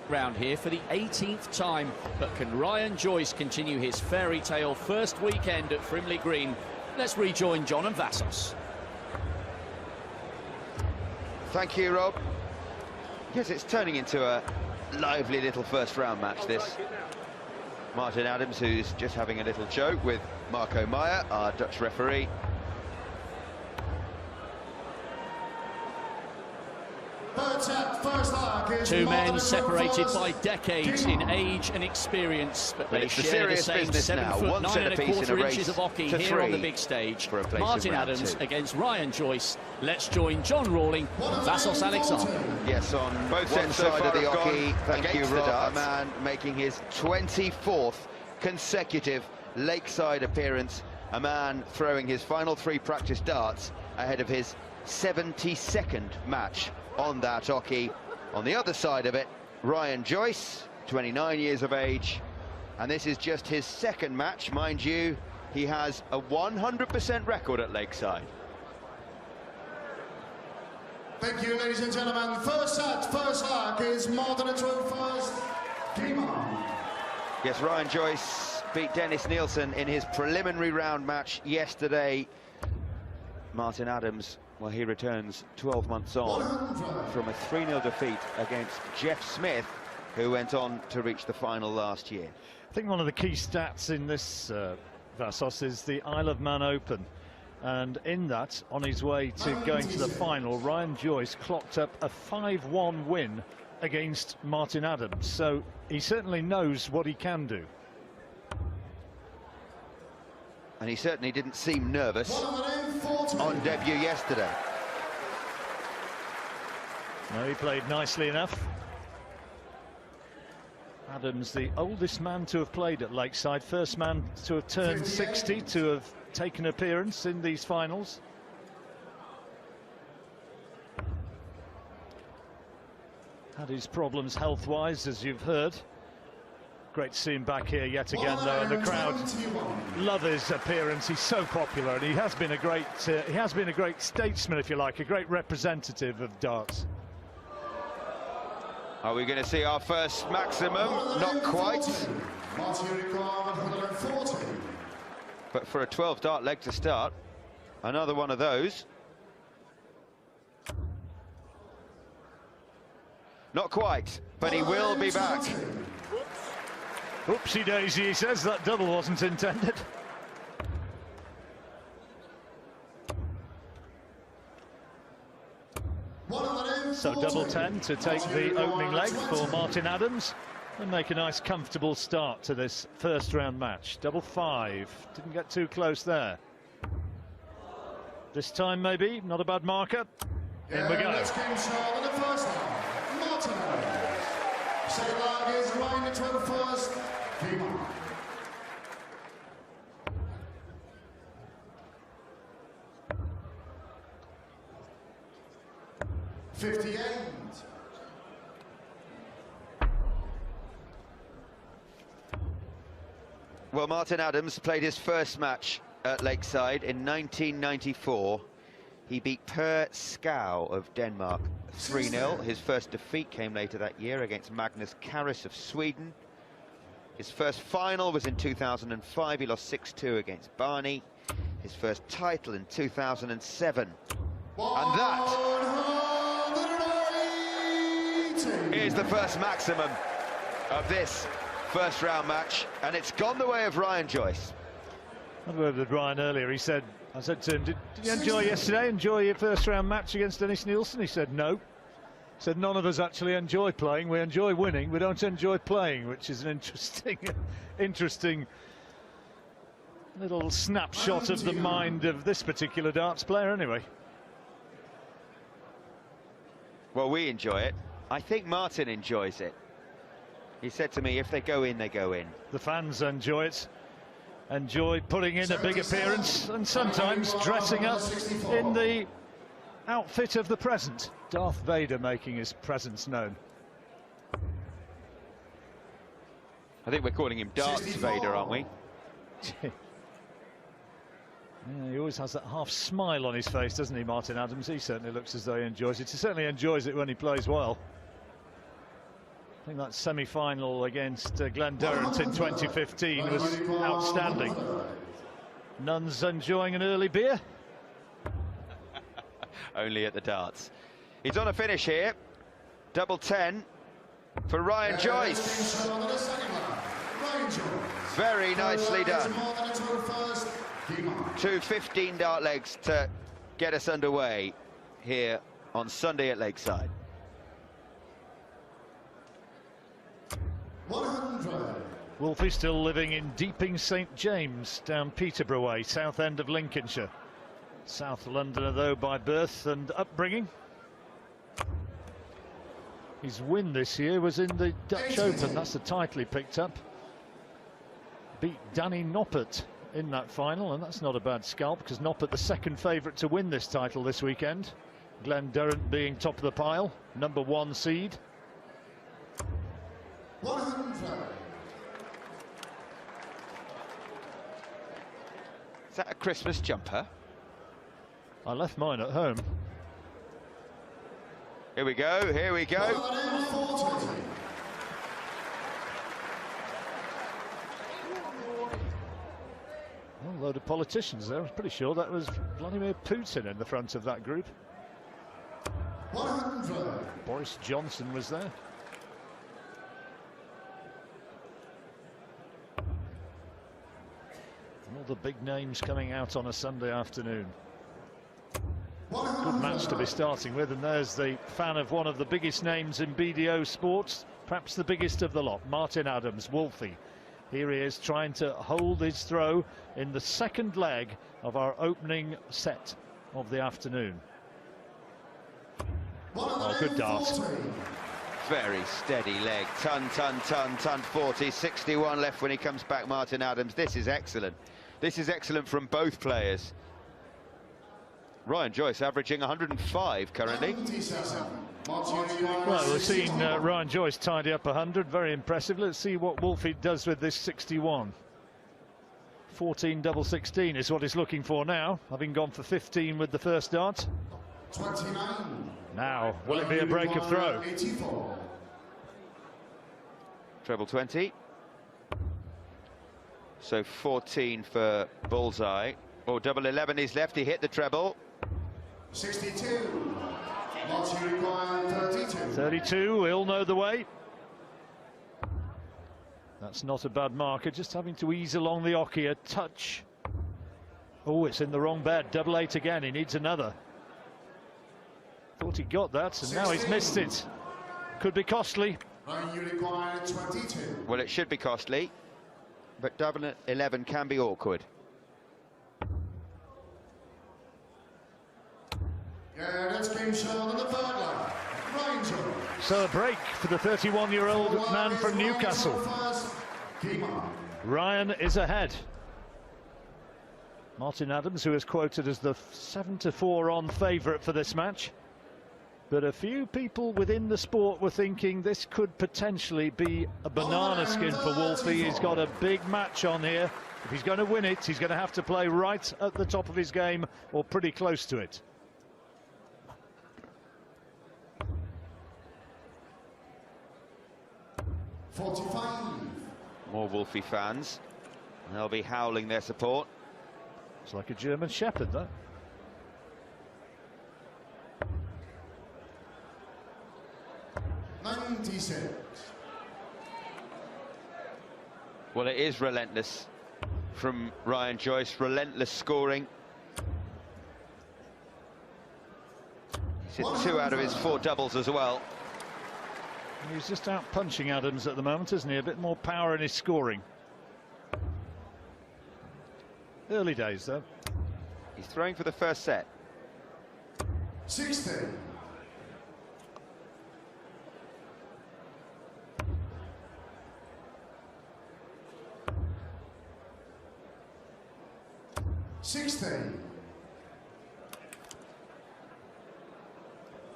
round here for the 18th time, but can Ryan Joyce continue his fairy tale first weekend at Frimley Green? Let's rejoin John and Vassos. Thank you, Rob. Yes, it's turning into a lively little first round match, this. Martin Adams, who's just having a little joke with Marco Meyer, our Dutch referee. Two men separated by decades in age and experience, but they share the same 7 foot 9¼ inches of hockey here on the big stage. Martin Adams against Ryan Joyce. Let's join John Rawling and Vassos Alexander. Yes, on both sides of the hockey. Thank you, Rob. A man making his 24th consecutive Lakeside appearance. A man throwing his final 3 practice darts ahead of his 72nd match on that hockey. On the other side of it, Ryan Joyce, 29 years of age, and this is just his 2nd match. Mind you, he has a 100% record at Lakeside. Thank you, ladies and gentlemen. First set, first hack is Martin first. Yes, Ryan Joyce beat Dennis Nielsen in his preliminary round match yesterday. Martin Adams, well, he returns 12 months on from a 3-0 defeat against Jeff Smith, who went on to reach the final last year. I think one of the key stats in this, Vassos, is the Isle of Man Open. And in that, on his way to going to the final, Ryan Joyce clocked up a 5-1 win against Martin Adams. So he certainly knows what he can do. And he certainly didn't seem nervous on debut yesterday. No, he played nicely enough. Adams, the oldest man to have played at Lakeside, first man to have turned 60 to have taken appearance in these finals. Had his problems health-wise, as you've heard. Great to see him back here yet again, though, and the crowd love his appearance. He's so popular, and he has been a great statesman, if you like, a great representative of darts. Are we going to see our first maximum? Not quite. But for a 12-dart leg to start, another one of those. Not quite, but he will be back. Oopsie daisy, he says. That double wasn't intended. So double 10 to take the opening leg for Martin Adams and make a nice comfortable start to this first round match. Double 5, didn't get too close there. This time maybe, not a bad marker. In we go. Let's game start on the first half. Martin Adams. Second leg is Ryan 21st. 58. Well, Martin Adams played his first match at Lakeside in 1994. He beat Per Skau of Denmark 3-0. His first defeat came later that year against Magnus Karis of Sweden. His first final was in 2005. He lost 6-2 against Barney. His first title in 2007. And that is the first maximum of this first round match, and it's gone the way of Ryan Joyce. I had a word with Ryan earlier. He said, I said to him, did you enjoy yesterday? Enjoy your first round match against Dennis Nielsen? He said no. He said none of us actually enjoy playing. We enjoy winning, we don't enjoy playing, which is an interesting little snapshot of the mind of this particular darts player anyway. Well, we enjoy it. I think Martin enjoys it. He said to me, if they go in, they go in. The fans enjoy it, enjoy putting in a big appearance and sometimes dressing up in the outfit of the present. Darth Vader making his presence known. I think we're calling him Darts Vader, aren't we? Yeah, he always has that half smile on his face, doesn't he, Martin Adams? He certainly looks as though he enjoys it. He certainly enjoys it when he plays well. think that semi-final against Darten in 2015 was outstanding. Nuns enjoying an early beer? Only at the darts. He's on a finish here. Double 10 for Ryan Joyce. Very nicely done. 2 15-dart legs to get us underway here on Sunday at Lakeside. 100. Wolfie still living in Deeping St James, down Peterborough way, south end of Lincolnshire. South Londoner, though, by birth and upbringing. His win this year was in the Dutch Open. That's the title he picked up. Beat Danny Noppert in that final, and that's not a bad scalp, because Noppert the second favourite to win this title this weekend. Durant being top of the pile, number 1 seed. 100. Is that a Christmas jumper? I left mine at home. Here we go, here we go. 140. A load of politicians there. I was pretty sure that was Vladimir Putin in the front of that group. 100. Boris Johnson was there. And all the big names coming out on a Sunday afternoon. Good match to be starting with, and there's the fan of one of the biggest names in BDO sports, perhaps the biggest of the lot, Martin Adams, Wolfie. Here he is trying to hold his throw in the second leg of our opening set of the afternoon. Oh, good dart. Very steady leg. Ton, 40, 61 left when he comes back, Martin Adams. This is excellent. This is excellent from both players. Ryan Joyce averaging 105 currently. Well, we've seen Ryan Joyce tidy up 100, very impressive. Let's see what Wolfie does with this 61. 14 double 16 is what he's looking for now, having gone for 15 with the first dart. 29. Now, will it be a break of throw? 84. Treble 20. So 14 for bullseye. Oh, double 11 is left. He hit the treble. 62. Multi required 32. 32, he'll know the way. That's not a bad marker, just having to ease along the oche a touch. Oh, it's in the wrong bed. Double 8 again, he needs another. Thought he got that, and now he's missed it. Could be costly. You require 22. Well, it should be costly, but double 11 can be awkward. Yeah, that's game shown on the third leg. Ryan Joyce. So a break for the 31-year-old man from Newcastle. Ryan is ahead. Martin Adams, who is quoted as the 7-4 on favourite for this match. But a few people within the sport were thinking this could potentially be a banana skin for Wolfie. He's got a big match on here. If he's going to win it, he's going to have to play right at the top of his game or pretty close to it. More Wolfie fans. They'll be howling their support. It's like a German Shepherd, though. Well, it is relentless from Ryan Joyce. Relentless scoring. He's hit 2 out of his 4 doubles as well. He's just out punching Adams at the moment, isn't he? A bit more power in his scoring. Early days, though. He's throwing for the first set. 60.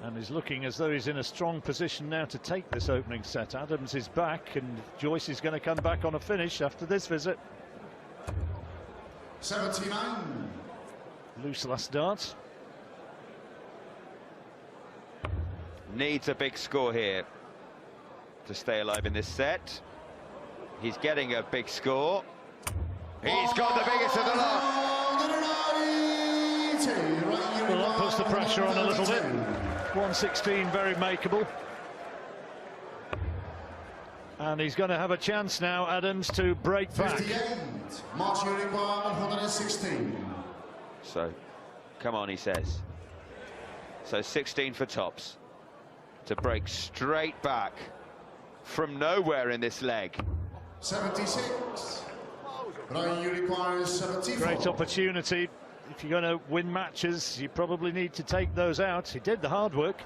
And he's looking as though he's in a strong position now to take this opening set. Adams is back, and Joyce is going to come back on a finish after this visit. 79. Loose last dart. Needs a big score here. to stay alive in this set. He's getting a big score. He's got the biggest of the lot. Well, that puts the pressure on a little bit. 116, very makeable. And he's going to have a chance now, Adams, to break back. 58, March you require 116. So, come on, he says. So 16 for tops. To break straight back from nowhere in this leg. 76. Ryan, you require 74. Great opportunity. If you're going to win matches, you probably need to take those out. He did the hard work.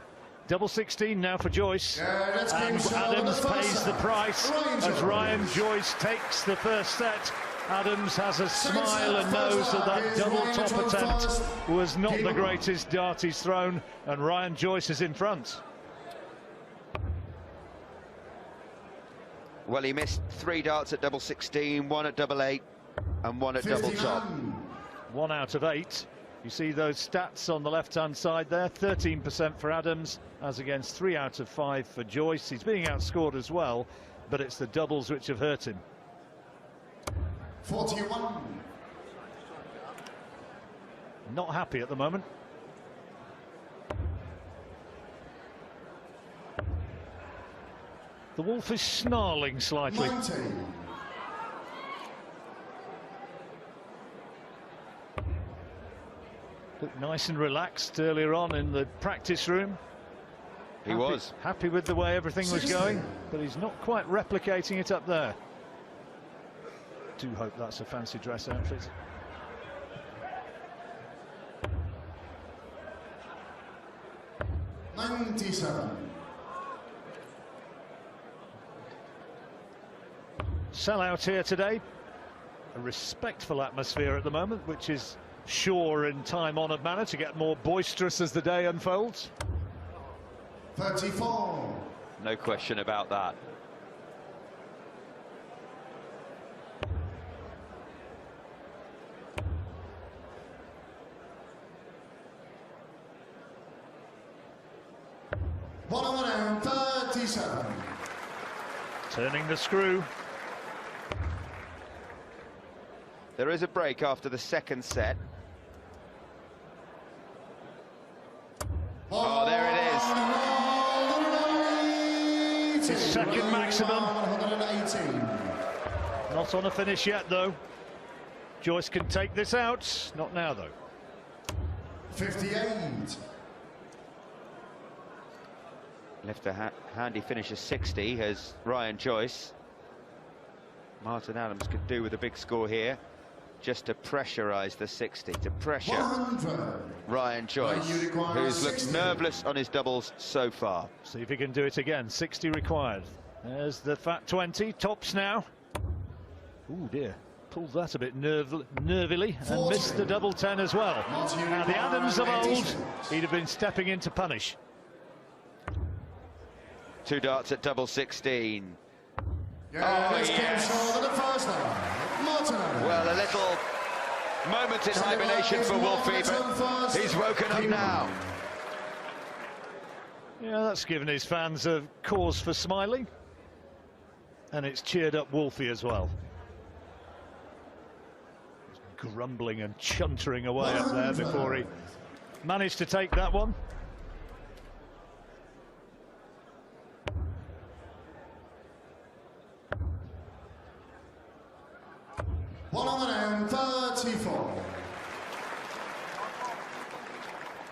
Double 16 now for Joyce. And Adams pays the price as Ryan Joyce takes the first set. Adams has a smile and knows that that double top attempt was not the greatest dart he's thrown, and Ryan Joyce is in front. Well, he missed 3 darts at double 16, 1 at double 8, and 1 at double top. 1 out of 8. You see those stats on the left-hand side there. 13% for Adams, as against 3 out of 5 for Joyce. He's being outscored as well, but it's the doubles which have hurt him. 41. Not happy at the moment. The Wolf is snarling slightly. 90. Looked nice and relaxed earlier on in the practice room. He was happy with the way everything was going, but he's not quite replicating it up there. Do hope that's a fancy dress outfit. Sell out here today. A respectful atmosphere at the moment, which is sure in time-honoured manner to get more boisterous as the day unfolds. 34. no question about that. Bottom 37. Turning the screw. There is a break after the second set. Oh, there it is. His second maximum. 118. Not on a finish yet, though. Joyce can take this out. Not now, though. 58. Left a handy finish of 60 as Ryan Joyce. Martin Adams could do with a big score here, just to pressurise the 60, to pressure 100. Ryan Joyce, who's looked nerveless on his doubles so far. See if he can do it again. 60 required. There's the fat 20, tops now. Oh dear, pulled that a bit nervily and 40. missed the double 10 as well. Now the Adams of old, he'd have been stepping in to punish. 2 darts at double 16. Yes. Well, a little moment in hibernation for Wolfie, but he's woken up now. Yeah, that's given his fans a cause for smiling. And it's cheered up Wolfie as well. Grumbling and chuntering away up there before he managed to take that one. Bottom 34.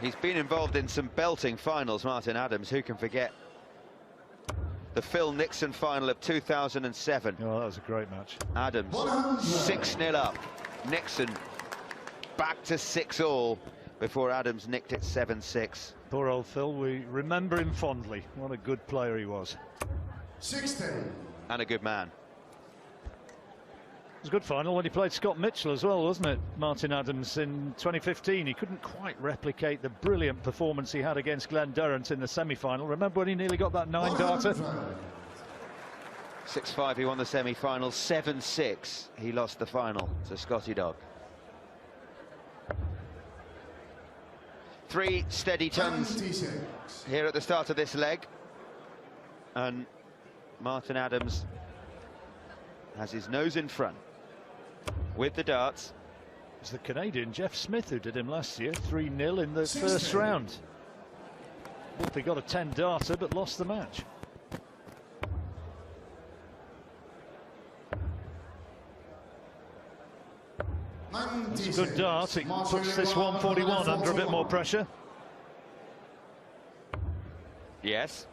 He's been involved in some belting finals, Martin Adams. Who can forget the Phil Nixon final of 2007? Oh, that was a great match. Adams 6-0 up. Nixon back to 6-all before Adams nicked it 7-6. Poor old Phil, we remember him fondly. What a good player he was. 60. And a good man. It was a good final when he played Scott Mitchell as well, wasn't it? Martin Adams in 2015. He couldn't quite replicate the brilliant performance he had against Glenn Durrant in the semi-final. Remember when he nearly got that 9-darter? 6-5 he won the semi-final, 7-6 he lost the final to Scotty Dog. 3 steady tons 26. here at the start of this leg, and Martin Adams has his nose in front with the darts. It's the Canadian Jeff Smith who did him last year, 3-0 in the first round. Wolfie got a 10-darter but lost the match. It's a good dart. It puts this 141 under a bit more pressure. Yes.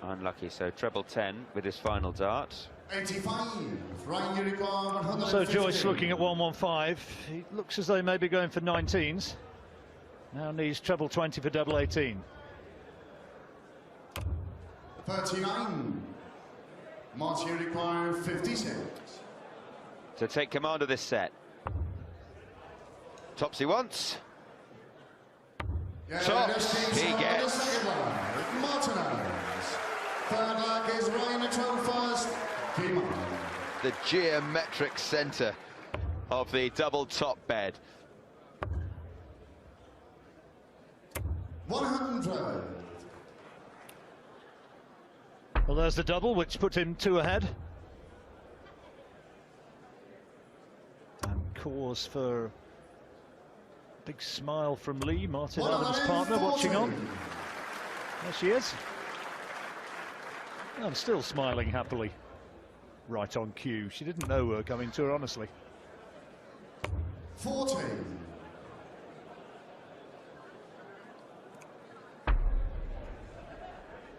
Unlucky, so treble 10 with his final dart. 85. So Joyce looking at 115. He looks as though he may be going for 19s. Now needs treble 20 for double 18. 39. Martin require 56. To take command of this set. Tops he wants. Tops he gets. Martin Adams. Third leg is Ryan first. The geometric centre of the double top bed. 100. Well, there's the double, which put him 2 ahead. And cause for a big smile from Lee, Martin Adams' partner, watching on. There she is. I'm still smiling happily. Right on cue. She didn't know we were coming to her, honestly. 40.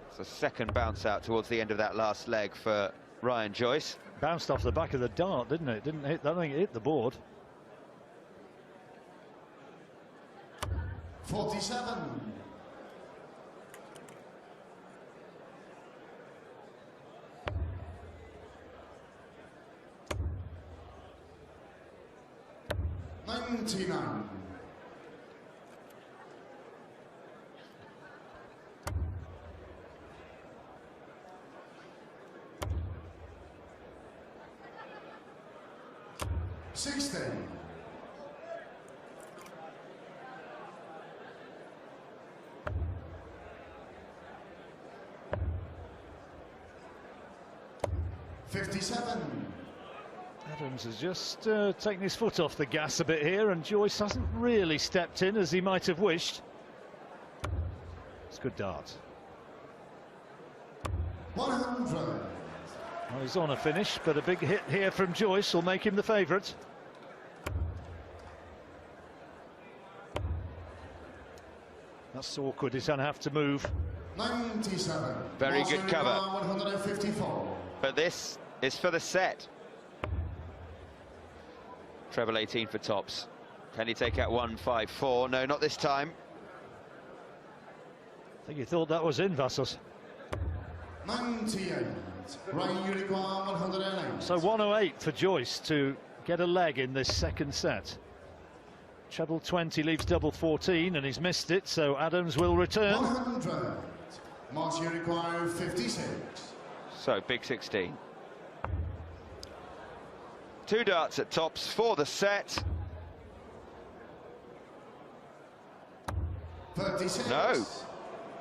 It's a second bounce out towards the end of that last leg for Ryan Joyce. Bounced off the back of the dart, didn't it? Didn't hit. I don't think it hit the board. 47. 99. 60. 57. Adams has just taken his foot off the gas a bit here, and Joyce hasn't really stepped in as he might have wished. It's a good dart. 100. Well, he's on a finish, but a big hit here from Joyce will make him the favourite. That's awkward. He's going to have to move. 97. Very good cover. 154. But this is for the set. Treble 18 for tops. Can he take out 154? No, not this time. I think he thought that was in, Vassos. 98. Ryan Unicorn 108. So 108 for Joyce to get a leg in this second set. Treble 20 leaves double 14, and he's missed it, so Adams will return. 100. Martin require 56. So big 16. 2 darts at tops for the set. 36. No.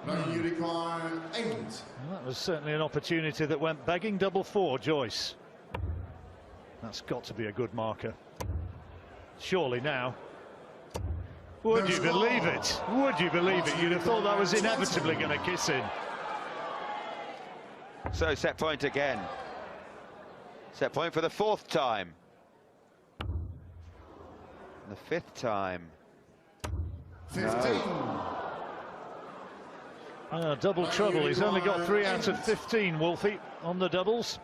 Ryan Unicorn 8. Well, that was certainly an opportunity that went begging. Double 4, Joyce. That's got to be a good marker. Surely now. Would you believe it? Would you believe it? You'd have thought that was inevitably going to kiss in. So set point again. Set point for the 4th time. And the 5th time. 15. Double trouble. He's only got 3 out of 15, Wolfie, on the doubles.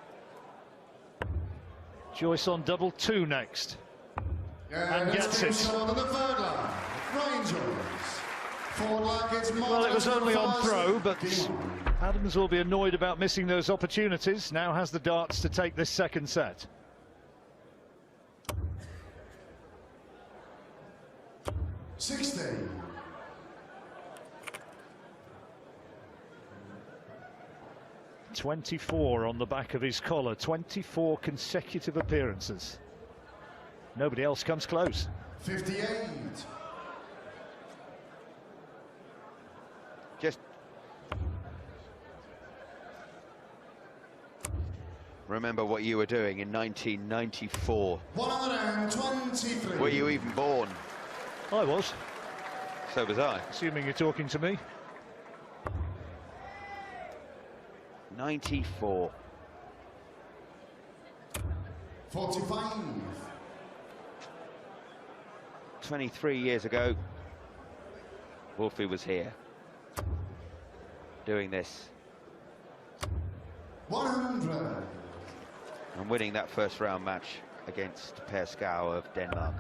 Joyce on double 2 next. And gets it. Well, it was only on throw, but Adams will be annoyed about missing those opportunities. Now has the darts to take this second set. $16. 24 on the back of his collar. 24 consecutive appearances. Nobody else comes close. 58. Just remember what you were doing in 1994. 123. Were you even born? I was. So was I. Assuming you're talking to me. 94. 45. 23 years ago, Wolfie was here, doing this. 100. And winning that first round match against Per Skau of Denmark.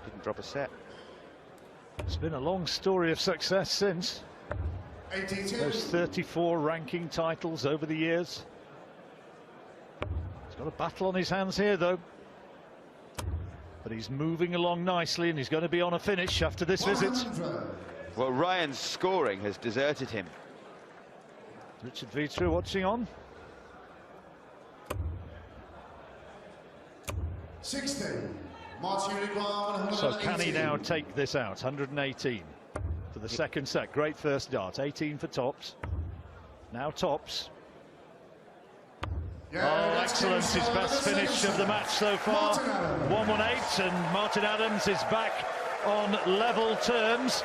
Didn't drop a set. It's been a long story of success since. 82. Those 34 ranking titles over the years. He's got a battle on his hands here, though. But he's moving along nicely, and he's going to be on a finish after this 100. visit. Well, Ryan's scoring has deserted him. Richard Vitra watching on. 60. So can he now take this out? 118 for the second set. Great first dart. 18 for tops. Now tops. Oh, excellent. His best finish of the match so far. 118, and Martin Adams is back on level terms.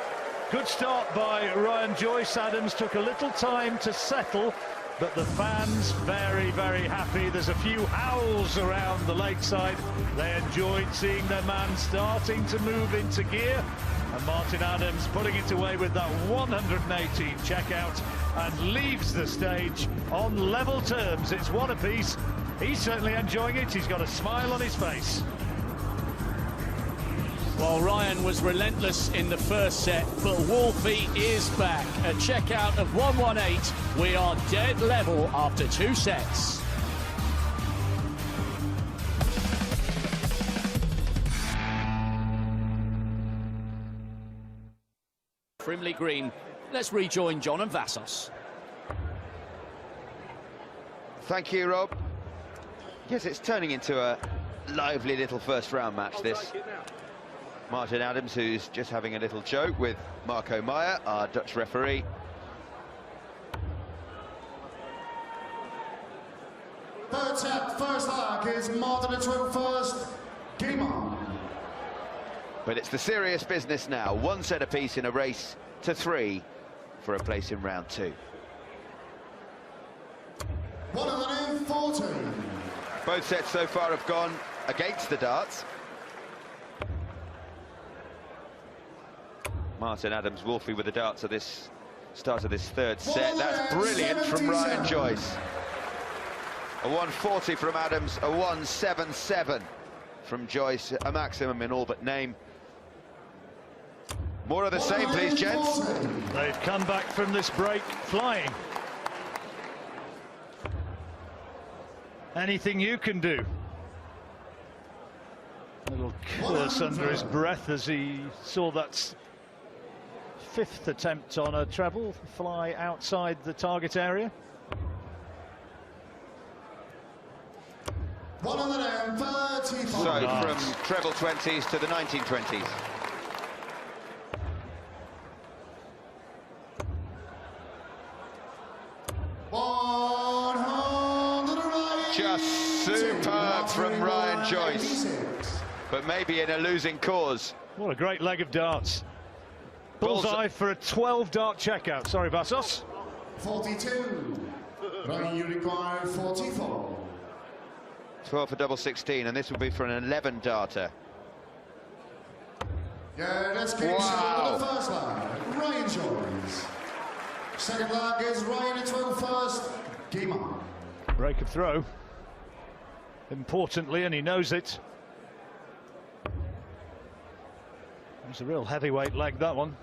Good start by Ryan Joyce. Adams took a little time to settle, but the fans very, very happy. There's a few howls around the Lakeside. They enjoyed seeing their man starting to move into gear, and Martin Adams putting it away with that 118 checkout and leaves the stage on level terms. It's one apiece. He's certainly enjoying it. He's got a smile on his face. Well, Ryan was relentless in the first set, but Wolfie is back. A checkout of 118. We are dead level after 2 sets. Frimley green. Let's rejoin John and Vassos. Thank you, Rob. Yes, it's turning into a lively little first round match, this. Martin Adams, who's just having a little joke with Marco Meyer, our Dutch referee. Third set, first leg is Martin at 21st. Game on. But it's the serious business now. 1 set apiece in a race to 3 for a place in round 2. 140. Both sets so far have gone against the darts. Martin Adams, Wolfie with the darts at this start of this third set. That's brilliant from Ryan Joyce. A 140 from Adams, a 177 from Joyce, a maximum in all but name. More of the same, please, gents. They've come back from this break flying. Anything you can do. A little curse under his breath as he saw that 5th attempt on a treble fly outside the target area. 135. So from treble 20s to the 1920s. Just superb from Ryan Joyce, but maybe in a losing cause. What a great leg of darts. Bullseye for a 12-dart checkout. Sorry, Vassos. 42. Ryan, you require 44. 12 for double 16, and this will be for an 11-darter. Yeah, let's keep Wow. the first leg. Ryan Joyce. Second leg is Ryan at 21st. Game on. Break of throw. Importantly, and he knows it. It's a real heavyweight leg, that one.